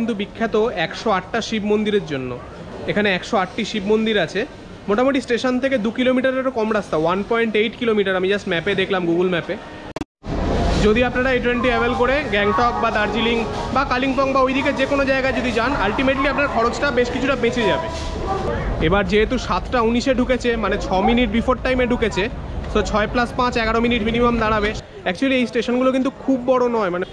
কিন্তু বিখ্যাত 108টা শিব মন্দিরের জন্য। এখানে 108টি শিব মন্দির আছে। মোটামুটি স্টেশন থেকে 2 কিলোমিটারেরও কম রাস্তা, 1.8 কিলোমিটার। আমি জাস্ট ম্যাপে দেখলাম, গুগল ম্যাপে। যদি আপনারা এই ট্রেনটি অ্যাভেল করে গ্যাংটক বা দার্জিলিং বা কালিম্পং বা ওইদিকে যে কোনো জায়গায় যদি যান, আলটিমেটলি আপনার খরচটা বেশ কিছুটা বেঁচে যাবে। এবার যেহেতু 7:19-এ ঢুকেছে, মানে 6 মিনিট বিফোর টাইমে ঢুকেছে, সো 6 + 5 11 মিনিট মিনিমাম দাঁড়াবে। অ্যাকচুয়ালি এই স্টেশনগুলো কিন্তু খুব বড় নয়, মানে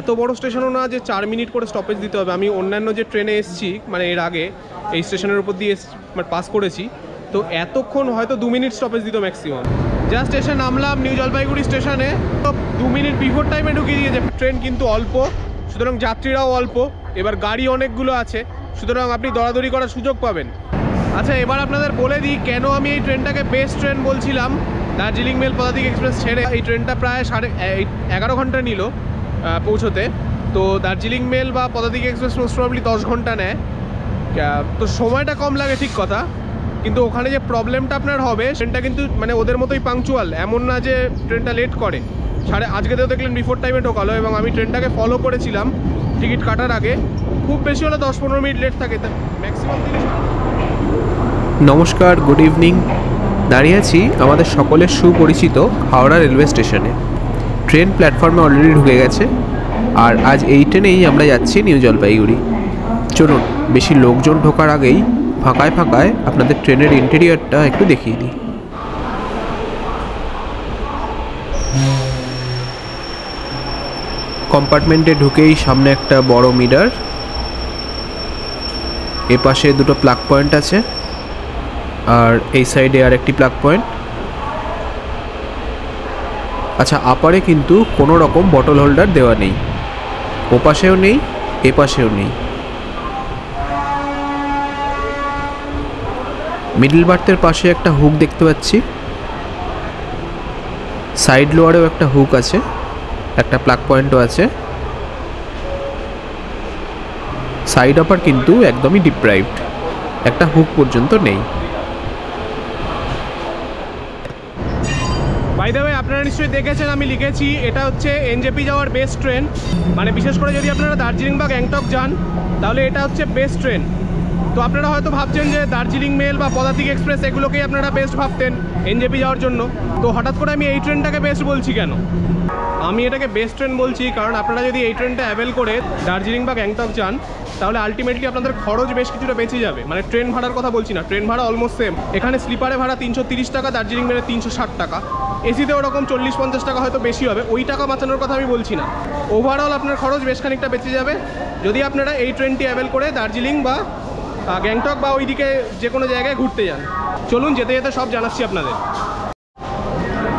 এত বড় স্টেশনও না যে 4 মিনিট করে স্টপেজ দিতে হবে। আমি অন্যান্য যে ট্রেনে এসেছি, মানে এর আগে এই স্টেশনের উপর দিয়ে মানে পাস করেছি, তো এতক্ষণ হয়তো 2 মিনিট স্টপেজ দিত ম্যাক্সিমাম। জাস্ট এসে নামলাম নিউ জলপাইগুড়ি স্টেশনে, তো 2 মিনিট বিফোর টাইমে ঢুকিয়ে দিয়েছে। ট্রেন কিন্তু অল্প, সুতরাং যাত্রীরাও অল্প। এবার গাড়ি অনেকগুলো আছে, সুতরাং আপনি দরাদরি করার সুযোগ পাবেন। আচ্ছা, এবার আপনাদের বলে দিই কেন আমি এই ট্রেনটাকে বেস্ট ট্রেন বলছিলাম। দার্জিলিং মেল পদাতিক এক্সপ্রেস ছেড়ে এই ট্রেনটা প্রায় 11.5 ঘন্টা নিল পৌঁছোতে। তো দার্জিলিং মেল বা পদাতিক এক্সপ্রেস মোস্ট প্রবাবলি 10 ঘন্টা নেয়। তো সময়টা কম লাগে ঠিক কথা, কিন্তু ওখানে যে প্রবলেমটা আপনার হবে, ট্রেনটা কিন্তু মানে ওদের মতোই পাংচুয়াল, এমন না যে ট্রেনটা লেট করে। আজকেতেও দেখলেন বিফোর টাইমে ঢোকালো, এবং আমি ট্রেনটাকে ফলো করেছিলাম টিকিট কাটার আগে। খুব বেশি হলে 10-15 মিনিট লেট থাকে, ম্যাক্সিমাম 30। নমস্কার, গুড ইভিনিং। দাঁড়িয়ে আছি আমাদের সকলের সুপরিচিত হাওড়া রেলওয়ে স্টেশনে। ট্রেন প্ল্যাটফর্মে অলরেডি ঢুকে গেছে, আর আজ এই ট্রেনেই আমরা যাচ্ছি নিউ জলপাইগুড়ি। চলুন, বেশি লোকজন ঢোকার আগেই ফাঁকায় ফাঁকায় আপনাদের ট্রেনের ইন্টেরিয়রটা একটু দেখিয়ে দিই। কম্পার্টমেন্টে ঢুকেই সামনে একটা বড় মিরর, এপাশে দুটো প্লাগ পয়েন্ট আছে, আর এই সাইডে আর একটি প্লাগ পয়েন্ট। আচ্ছা, আপারে কিন্তু কোনো রকম বটল হোল্ডার দেওয়া নেই, ওপাশেও নেই, এপাশেও নেই। মিডল বার্থের পাশে একটা হুক দেখতে পাচ্ছি, সাইড লোয়ারেও একটা হুক আছে, একটা প্লাগ পয়েন্টও আছে। সাইড আপার কিন্তু একদমই ডিপ্রাইভড, একটা হুক পর্যন্ত নেই। বাই দ্য ওয়ে, আপনারা নিশ্চয়ই দেখেছেন আমি লিখেছি এটা হচ্ছে এনজেপি যাওয়ার বেস্ট ট্রেন। মানে বিশেষ করে যদি আপনারা দার্জিলিং বা গ্যাংটক যান, তাহলে এটা হচ্ছে বেস্ট ট্রেন। তো আপনারা হয়তো ভাবছেন যে দার্জিলিং মেল বা পদাতিক এক্সপ্রেস এগুলোকেই আপনারা বেস্ট ভাবতেন এনজেপি যাওয়ার জন্য। তো হঠাৎ করে আমি এই ট্রেনটাকে বেস্ট বলছি কেন? আমি এটাকে বেস্ট ট্রেন বলছি কারণ আপনারা যদি এই ট্রেনটা অ্যাভেল করে দার্জিলিং বা গ্যাংটক যান, তাহলে আলটিমেটলি আপনাদের খরচ বেশ কিছুটা বেঁচে যাবে। মানে ট্রেন ভাড়ার কথা বলছি না, ট্রেন ভাড়া অলমোস্ট সেম। এখানে স্লিপারে ভাড়া 330 টাকা, দার্জিলিং মেলে 360 টাকা, এসিতে ওরকম 40-50 টাকা হয়তো বেশি হবে। ওই টাকা বাঁচানোর কথা আমি বলছি না, ওভারঅল আপনার খরচ বেশ খানিকটা বেঁচে যাবে যদি আপনারা এই ট্রেনটি অ্যাভেল করে দার্জিলিং বা গ্যাংটক বা ওইদিকে যে কোনো জায়গায় ঘুরতে যান। চলুন যেতে যেতে সব জানাচ্ছি আপনাদের।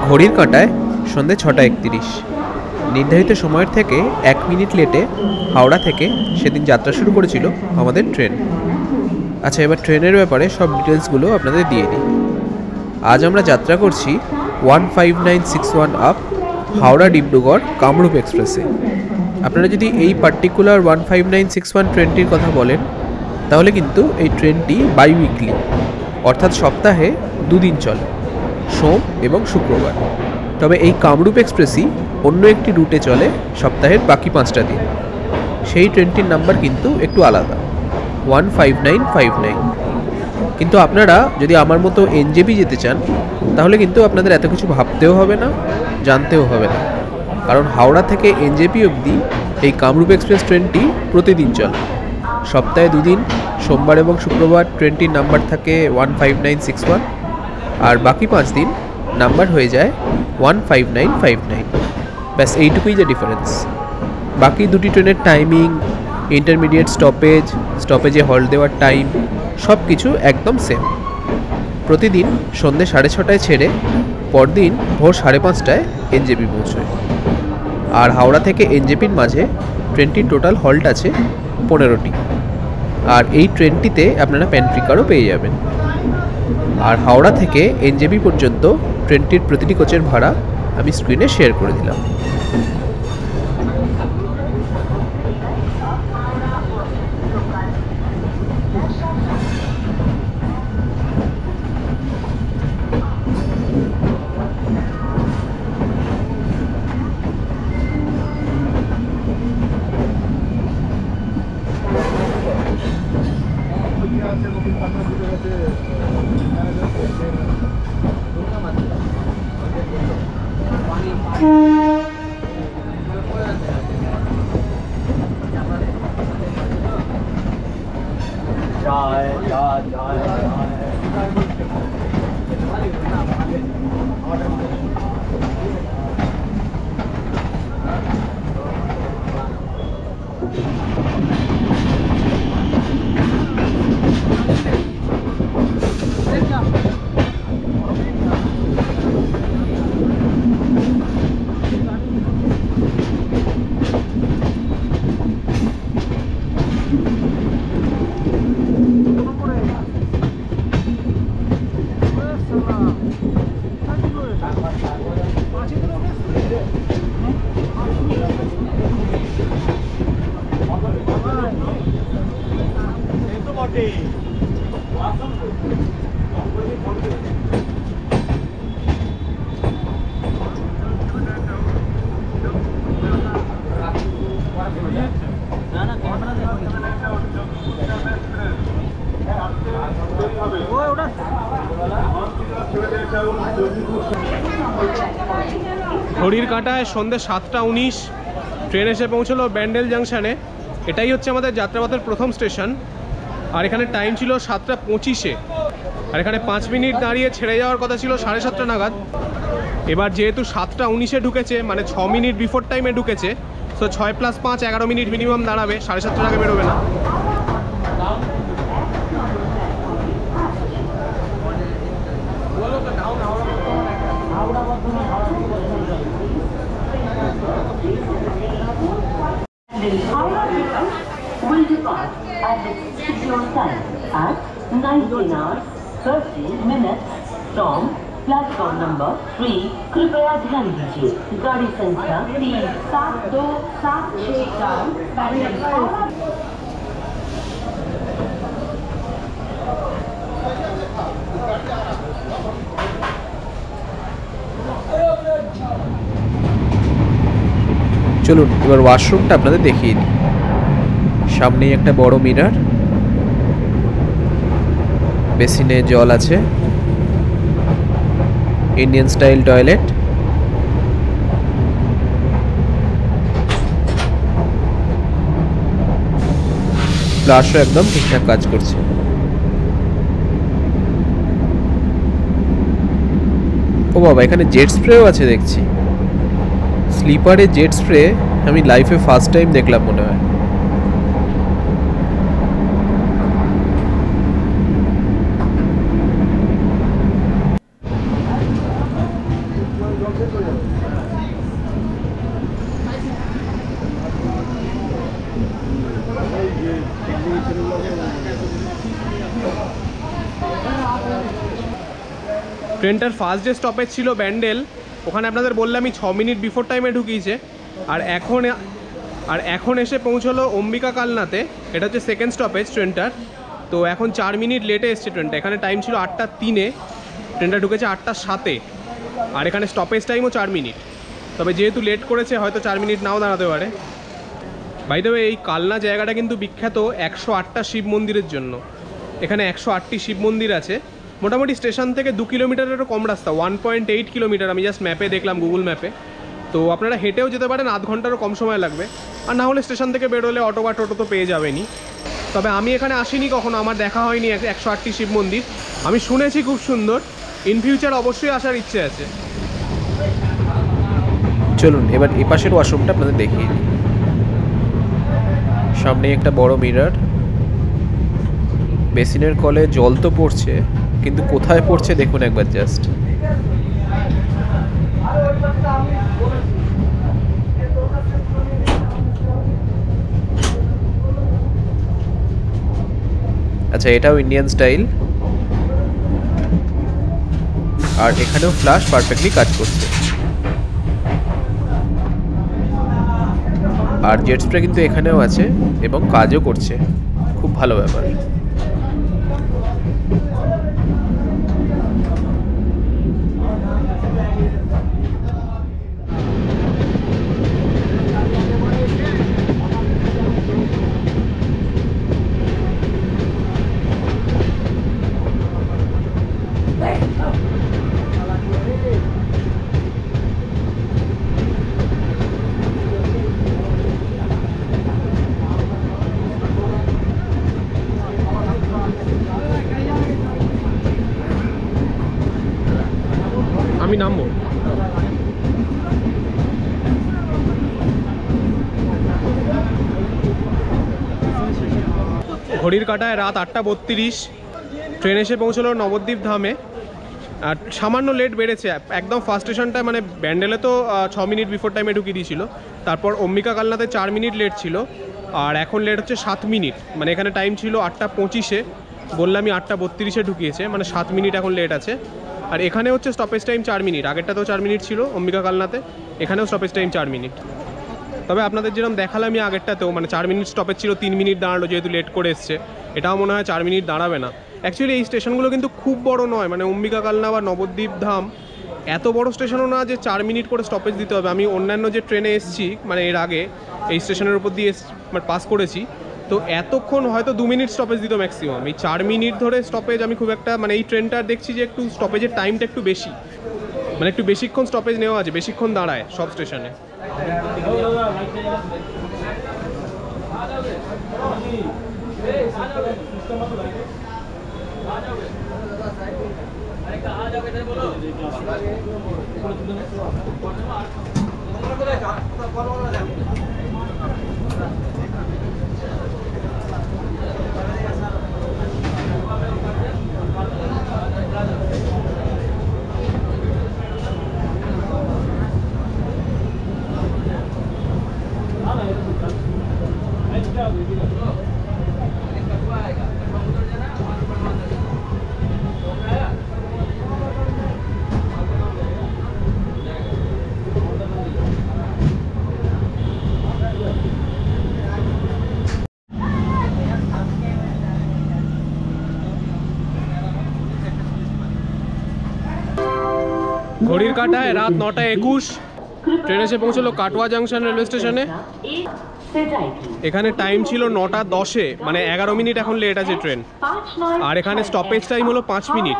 ঘড়ির কাঁটায় সন্ধ্যে 6:31। নির্ধারিত সময়ের থেকে 1 মিনিট লেটে হাওড়া থেকে সেদিন যাত্রা শুরু করেছিল আমাদের ট্রেন। আচ্ছা, এবার ট্রেনের ব্যাপারে সব ডিটেলসগুলো আপনাদের দিয়ে দিই। আজ আমরা যাত্রা করছি 15961 আপ হাওড়া ডিব্রুগড় কামরূপ এক্সপ্রেসে। আপনারা যদি এই পার্টিকুলার 15961 ট্রেনটির কথা বলেন, তাহলে কিন্তু এই ট্রেনটি বাই উইকলি, অর্থাৎ সপ্তাহে 2 দিন চলে, সোম এবং শুক্রবার। তবে এই কামরূপ এক্সপ্রেসই অন্য একটি রুটে চলে সপ্তাহের বাকি 5টা দিন। সেই ট্রেনটির নাম্বার কিন্তু একটু আলাদা, 15959। কিন্তু আপনারা যদি আমার মতো এনজেপি যেতে চান, তাহলে কিন্তু আপনাদের এত কিছু ভাবতেও হবে না, জানতেও হবে না, কারণ হাওড়া থেকে এনজেপি অবধি এই কামরূপ এক্সপ্রেস ট্রেনটি প্রতিদিন চলে। সপ্তাহে 2 দিন, সোমবার এবং শুক্রবার ট্রেনটির নাম্বার থাকে 15961, আর বাকি 5 দিন নাম্বার হয়ে যায় 15959। ব্যাস এইটুকুই যে ডিফারেন্স। বাকি দুটি ট্রেনের টাইমিং, ইন্টারমিডিয়েট স্টপেজ, স্টপেজে হল্ট দেওয়ার টাইম, সব কিছু একদম সেম। প্রতিদিন সন্ধ্যে 6:30টায় ছেড়ে পরদিন ভোর 5:30টায় এনজেপি পৌঁছয়। আর হাওড়া থেকে এনজেপির মাঝে ট্রেনটির টোটাল হল্ট আছে 15টি। আর এই ট্রেনটিতে আপনারা প্যান্ট্রি কারও পেয়ে যাবেন। আর হাওড়া থেকে এনজেপি পর্যন্ত ট্রেনটির প্রতিটি কোচের ভাড়া আমি স্ক্রিনে শেয়ার করে দিলাম। ঘড়ির কাঁটায় সন্ধ্যে 7:19 ট্রেন এসে পৌঁছলো ব্যান্ডেল জাংশনে। এটাই হচ্ছে আমাদের যাত্রাপথের প্রথম স্টেশন। আর এখানে টাইম ছিল 7:25-এ, আর এখানে 5 মিনিট দাঁড়িয়ে ছেড়ে যাওয়ার কথা ছিল 7:30 নাগাদ। এবার যেহেতু 7:19-এ ঢুকেছে, মানে 6 মিনিট বিফোর টাইমে ঢুকেছে, সো 6 + 5 11 মিনিট মিনিমাম দাঁড়াবে, 7:30 আগে বেরোবে না। Will depart at its scheduled time at 19:30 from platform number 3। कृपया ध्यान दीजिए, गाड़ी संख्या 37274 চলুন এবার ওয়াশরুমটা আপনাদের দেখিয়ে দিই। সামনেই একটা বড় মিরর, বেসিনে জল আছে, ইন্ডিয়ান স্টাইল টয়লেট, ফ্লাশও একদম ঠিকঠাক কাজ করছে। ও বাবা, এখানে জেট স্প্রেও আছে দেখছি। স্লিপারে জেট স্প্রে আমি লাইফে ফার্স্ট টাইম দেখলাম মনে হয়। ট্রেনটার ফার্স্ট ডে স্টপেজ ছিল ব্যান্ডেল। ওখানে আপনাদের বললামই 6 মিনিট বিফোর টাইমে ঢুকিয়েছে। আর এখন এসে পৌঁছলো অম্বিকা কালনাতে। এটা হচ্ছে সেকেন্ড স্টপেজ ট্রেনটার। তো এখন 4 মিনিট লেটে এসছে ট্রেনটা। এখানে টাইম ছিল 8:03, ট্রেনটা ঢুকেছে 8:07, আর এখানে স্টপেজ টাইমও 4 মিনিট। তবে যেহেতু লেট করেছে, হয়তো 4 মিনিট নাও দাঁড়াতে পারে। বাই দ্য ওয়ে, এই কালনা জায়গাটা কিন্তু বিখ্যাত 108টা শিব মন্দিরের জন্য। এখানে 108টি শিব মন্দির আছে। মোটামুটি স্টেশন থেকে 2 কিলোমিটারেরও কম রাস্তা, 1.8 কিলোমিটার। আমি জাস্ট ম্যাপে দেখলাম, গুগল ম্যাপে। তো আপনারা হেঁটেও যেতে পারেন, আধ ঘন্টারও কম সময় লাগবে। আর না হলে স্টেশন থেকে বেরোলে অটো বা টোটো তো পেয়ে যাবেনি। তবে আমি এখানে আসিনি কখনো, আমার দেখা হয়নি 108টি শিব মন্দির। আমি শুনেছি খুব সুন্দর, ইন ফিউচার অবশ্যই আসার ইচ্ছে আছে। চলুন এবার এ পাশের ওয়াশরুমটা আপনাদের দেখিয়ে দিই। সামনে একটা বড় মিরর, বেসিনের কলে জল তো পড়ছে, কিন্তু কোথায় পড়ছে দেখুন একবার জাস্ট। আচ্ছা, এটাও ইন্ডিয়ান স্টাইল, আর এখানেও ফ্ল্যাশ পারফেক্টলি কাজ করছে। আর জেট স্প্রে কিন্তু এখানেও আছে এবং কাজও করছে, খুব ভালো ব্যাপার। আমি নামবো। ঘড়ির কাঁটায় রাত 8:32, ট্রেন এসে পৌঁছলো নবদ্বীপ ধামে। আর সামান্য লেট বেড়েছে, একদম ফার্স্ট স্টেশনটায় মানে ব্যান্ডেলে তো 6 মিনিট বিফোর টাইমে ঢুকিয়ে দিয়েছিল, তারপর অম্বিকা কালনাতে 4 মিনিট লেট ছিল, আর এখন লেট হচ্ছে 7 মিনিট। মানে এখানে টাইম ছিল 8:25, বললামই 8:32 ঢুকিয়েছে, মানে 7 মিনিট এখন লেট আছে। আর এখানে হচ্ছে স্টপেজ টাইম 4 মিনিট, আগেরটাতেও 4 মিনিট ছিল অম্বিকা কালনাতে, এখানেও স্টপেজ টাইম 4 মিনিট। তবে আপনাদের যেরকম দেখালামই আগেরটাতেও, মানে 4 মিনিট স্টপেজ ছিল, 3 মিনিট দাঁড়ালো যেহেতু লেট করে এসছে, এটাও মনে হয় 4 মিনিট দাঁড়াবে না। অ্যাকচুয়ালি এই স্টেশনগুলো কিন্তু খুব বড় নয়, মানে অম্বিকা কালনা বা নবদ্বীপ ধাম এত বড় স্টেশনও না যে 4 মিনিট করে স্টপেজ দিতে হবে। আমি অন্যান্য যে ট্রেনে এসেছি, মানে এর আগে এই স্টেশনের উপর দিয়ে মানে পাস করেছি, তো এতক্ষণ হয়তো 2 মিনিট স্টপেজ দিত ম্যাক্সিমাম। এই 4 মিনিট ধরে স্টপেজ আমি খুব একটা, মানে এই ট্রেনটার দেখছি যে একটু স্টপেজের টাইমটা একটু বেশি, মানে একটু বেশিক্ষণ স্টপেজ নেওয়া আছে, বেশিক্ষণ দাঁড়ায় সব স্টেশনে। ঘড়ির কাঁটায় রাত 9:21, ট্রেন এসে পৌঁছলো কাটোয়া জাংশন রেলওয়ে স্টেশনে। এখানে টাইম ছিল 9:10, মানে 11 মিনিট এখন লেট আছে ট্রেন, আর এখানে স্টপেজ টাইম হলো 5 মিনিট।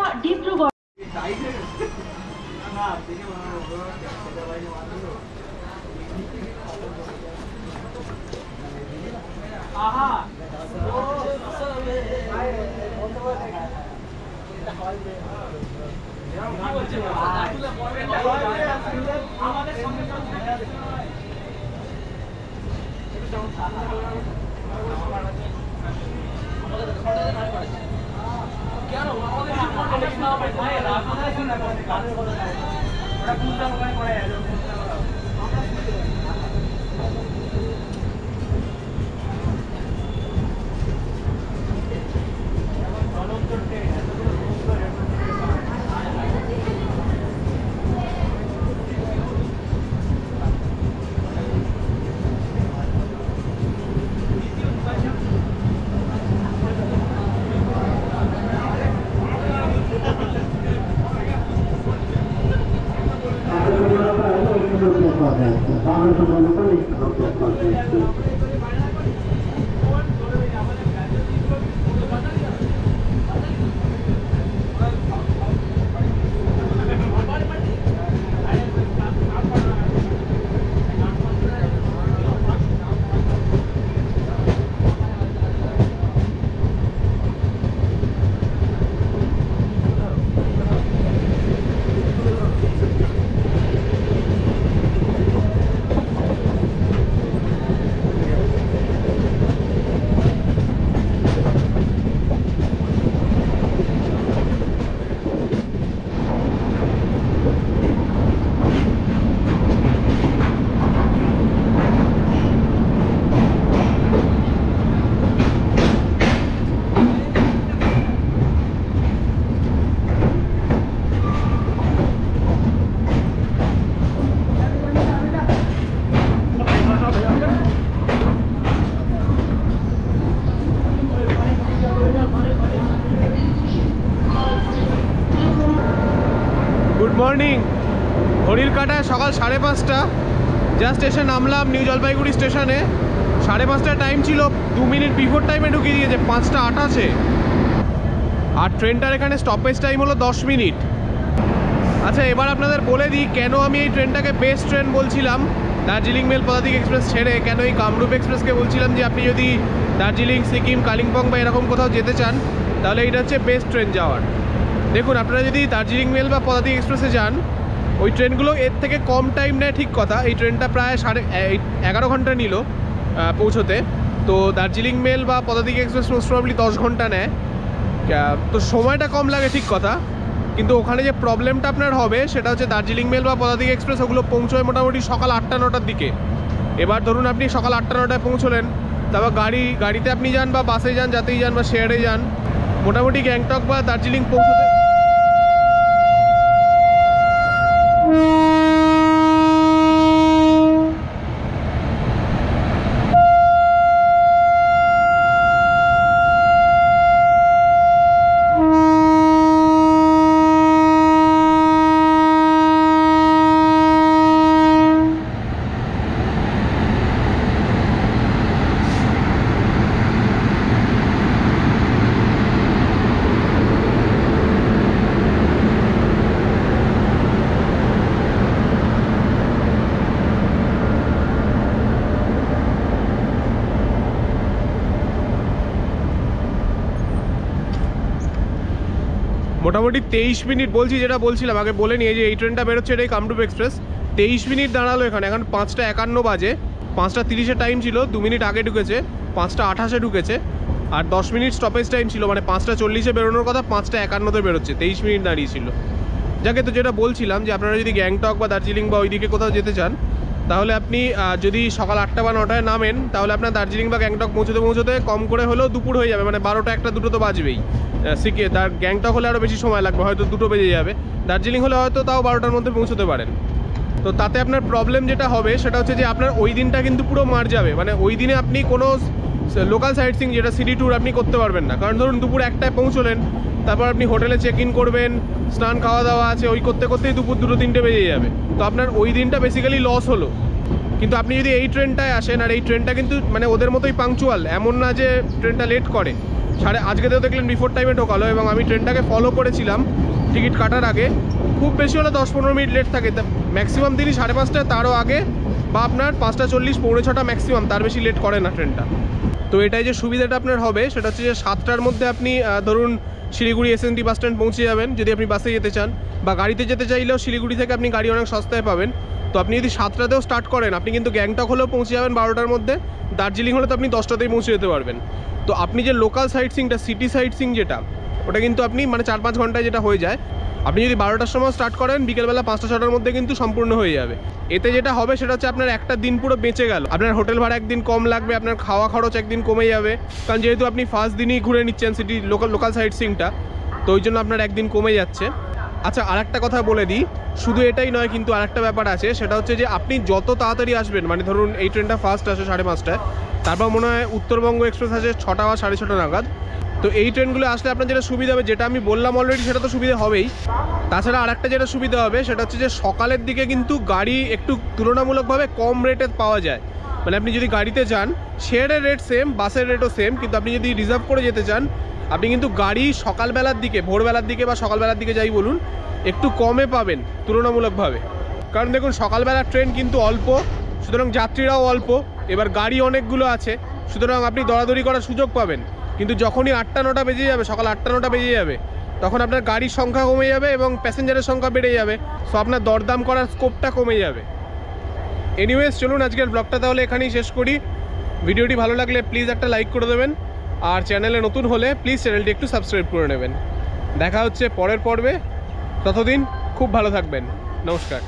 Good morning. ঘড়ির কাঁটায় সকাল 5:30, জাস্ট এসে নামলাম নিউ জলপাইগুড়ি স্টেশনে। 5:30 টাইম ছিল, 2 মিনিট বিফোর টাইমে ঢুকিয়ে দিয়েছে, 5:28। আর ট্রেনটার এখানে স্টপেজ টাইম হলো 10 মিনিট। আচ্ছা, এবার আপনাদের বলে দিই কেন আমি এই ট্রেনটাকে বেস্ট ট্রেন বলছিলাম। দার্জিলিং মেল পদাতিক এক্সপ্রেস ছেড়ে কেন এই কামরূপ এক্সপ্রেসকে বলছিলাম যে আপনি যদি দার্জিলিং, সিকিম, কালিম্পং বা এরকম কোথাও যেতে চান তাহলে এটা হচ্ছে বেস্ট ট্রেন যাওয়ার। দেখুন, আপনারা যদি দার্জিলিং মেল বা পদাতিক এক্সপ্রেসে যান ওই ট্রেনগুলো এর থেকে কম টাইম নেয় ঠিক কথা, এই ট্রেনটা প্রায় 11.5 ঘন্টা নিল পৌঁছোতে। তো দার্জিলিং মেল বা পদাতিক এক্সপ্রেস মোস্ট প্রবাবলি 10 ঘন্টা নেয়, তো সময়টা কম লাগে ঠিক কথা। কিন্তু ওখানে যে প্রবলেমটা আপনার হবে সেটা হচ্ছে দার্জিলিং মেল বা পদাতিক এক্সপ্রেস ওগুলো পৌঁছয় মোটামুটি সকাল 8টা-9টার দিকে। এবার ধরুন আপনি সকাল 8টা-9টায় পৌঁছলেন, তারপর গাড়িতে আপনি যান বা বাসে যান, যাতেই যান বা শেয়ারে যান, মোটামুটি গ্যাংটক বা দার্জিলিং পৌঁছতে মোটামুটি 23 মিনিট বলছি, যেটা বলছিলাম আগে বলে নিয়ে যে এই ট্রেনটা বেরোচ্ছে, এটাই কামরূপ এক্সপ্রেস। 23 মিনিট দাঁড়ালো এখানে, এখন 5টা 51 বাজে। 5টা 30-এ টাইম ছিল, 2 মিনিট আগে ঢুকেছে, 5টা 28-এ ঢুকেছে, আর 10 মিনিট স্টপেজ টাইম ছিল, মানে 5টা 40-এ বেরোনোর কথা, 5টা 51-তে বেরোচ্ছে, 23 মিনিট দাঁড়িয়েছিল। যাকে তো যেটা বলছিলাম যে আপনারা যদি গ্যাংটক বা দার্জিলিং বা ওইদিকে কোথাও যেতে চান, তাহলে আপনি যদি সকাল 8টা বা 9টায় নামেন, তাহলে আপনার দার্জিলিং বা গ্যাংটক পৌঁছতে কম করে হলেও দুপুর হয়ে যাবে, মানে 12টা 1টা 2টো তো বাজবেই। গ্যাংটক হলে আরও বেশি সময় লাগবে, হয়তো 2টো বেজে যাবে। দার্জিলিং হলে হয়তো তাও 12টার মধ্যে পৌঁছতে পারেন। তো তাতে আপনার প্রবলেম যেটা হবে সেটা হচ্ছে যে আপনার ওই দিনটা কিন্তু পুরো মার যাবে, মানে ওই দিনে আপনি কোনো লোকাল সাইট সিইং যেটা সিটি ট্যুর আপনি করতে পারবেন না। কারণ ধরুন দুপুর 1টায় পৌঁছলেন, তারপর আপনি হোটেলে চেক ইন করবেন, স্নান খাওয়া দাওয়া আছে, ওই করতে করতেই দুপুর 2-3টে বেজে যাবে। তো আপনার ওই দিনটা বেসিক্যালি লস হলো। কিন্তু আপনি যদি এই ট্রেনটায় আসেন, আর এই ট্রেনটা কিন্তু মানে ওদের মতোই পাংচুয়াল, এমন না যে ট্রেনটা লেট করে। আজকেতেও দেখলেন বিফোর টাইমে ঢোকালো, এবং আমি ট্রেনটাকে ফলো করেছিলাম টিকিট কাটার আগে। খুব বেশি হলে 10-15 মিনিট লেট থাকে, ম্যাক্সিমাম তিনি 5:30, তারও আগে, বা আপনার 5টা 40, 5:45 ম্যাক্সিমাম, তার বেশি লেট করে না ট্রেনটা। তো এটাই যে সুবিধাটা আপনার হবে সেটা হচ্ছে যে 7টার মধ্যে আপনি ধরুন শিলিগুড়ি SNT বাস স্ট্যান্ড পৌঁছে যাবেন যদি আপনি বাসে যেতে চান, বা গাড়িতে যেতে চাইলেও শিলিগুড়ি থেকে আপনি গাড়ি অনেক সস্তায় পাবেন। তো আপনি যদি 7টাতেও স্টার্ট করেন, আপনি কিন্তু গ্যাংটক হলেও পৌঁছে যাবেন 12টার মধ্যে, দার্জিলিং হলে তো আপনি 10টাতেই পৌঁছে যেতে পারবেন। তো আপনি যে লোকাল সাইট সিইংটা, সিটি সাইট সিইং যেটা, ওটা কিন্তু আপনি মানে 4-5 ঘন্টায় যেটা হয়ে যায়, আপনি যদি 12টার সময় স্টার্ট করেন, বিকেলবেলা 5টা-6টার মধ্যে কিন্তু সম্পূর্ণ হয়ে যাবে। এতে যেটা হবে সেটা হচ্ছে আপনার একটা দিন পুরো বেঁচে গেল। আপনার হোটেল ভাড়া একদিন কম লাগবে, আপনার খাওয়া খরচ একদিন কমে যাবে, কারণ যেহেতু আপনি ফার্স্ট দিনই ঘুরে নিচ্ছেন সিটি লোকাল সাইট সিইংটা, তো ওই জন্য আপনার একদিন কমে যাচ্ছে। আচ্ছা, আরেকটা কথা বলে দিই, শুধু এটাই নয় কিন্তু আরেকটা ব্যাপার আছে, সেটা হচ্ছে যে আপনি যত তাড়াতাড়ি আসবেন, মানে ধরুন এই ট্রেনটা ফার্স্ট আসে 5:30টায়, তারপর মনে হয় উত্তরবঙ্গ এক্সপ্রেস আসে 6টা বা 6:30 নাগাদ। তো এই ট্রেনগুলো আসলে আপনার যেটা সুবিধা হবে, যেটা আমি বললাম অলরেডি, সেটা তো সুবিধা হবেই। তাছাড়া আরেকটা যেটা সুবিধা হবে সেটা হচ্ছে যে সকালের দিকে কিন্তু গাড়ি একটু তুলনামূলকভাবে কম রেটে পাওয়া যায়। মানে আপনি যদি গাড়িতে যান, শেয়ারের রেট সেম, বাসের রেটও সেম, কিন্তু আপনি যদি রিজার্ভ করে যেতে চান, আপনি কিন্তু গাড়ি সকালবেলার দিকে, ভোরবেলার দিকে বা সকালবেলার দিকে যাই বলুন, একটু কমে পাবেন তুলনামূলকভাবে। কারণ দেখুন সকালবেলার ট্রেন কিন্তু অল্প, সুতরাং যাত্রীরাও অল্প, এবার গাড়ি অনেকগুলো আছে, সুতরাং আপনি দরাদরি করার সুযোগ পাবেন। কিন্তু যখনই 8টা-9টা বেজে যাবে, সকাল 8টা-9টা বেজে যাবে, তখন আপনার গাড়ির সংখ্যা কমে যাবে এবং প্যাসেঞ্জারের সংখ্যা বেড়ে যাবে, সো আপনার দরদাম করার স্কোপটা কমে যাবে। এনিওয়েজ, চলুন আজকের ব্লগটা তাহলে এখানেই শেষ করি। ভিডিওটি ভালো লাগলে প্লিজ একটা লাইক করে দেবেন, আর চ্যানেলে নতুন হলে প্লিজ চ্যানেলটি একটু সাবস্ক্রাইব করে নেবেন। দেখা হচ্ছে পরের পর্বে, ততদিন খুব ভালো থাকবেন। নমস্কার।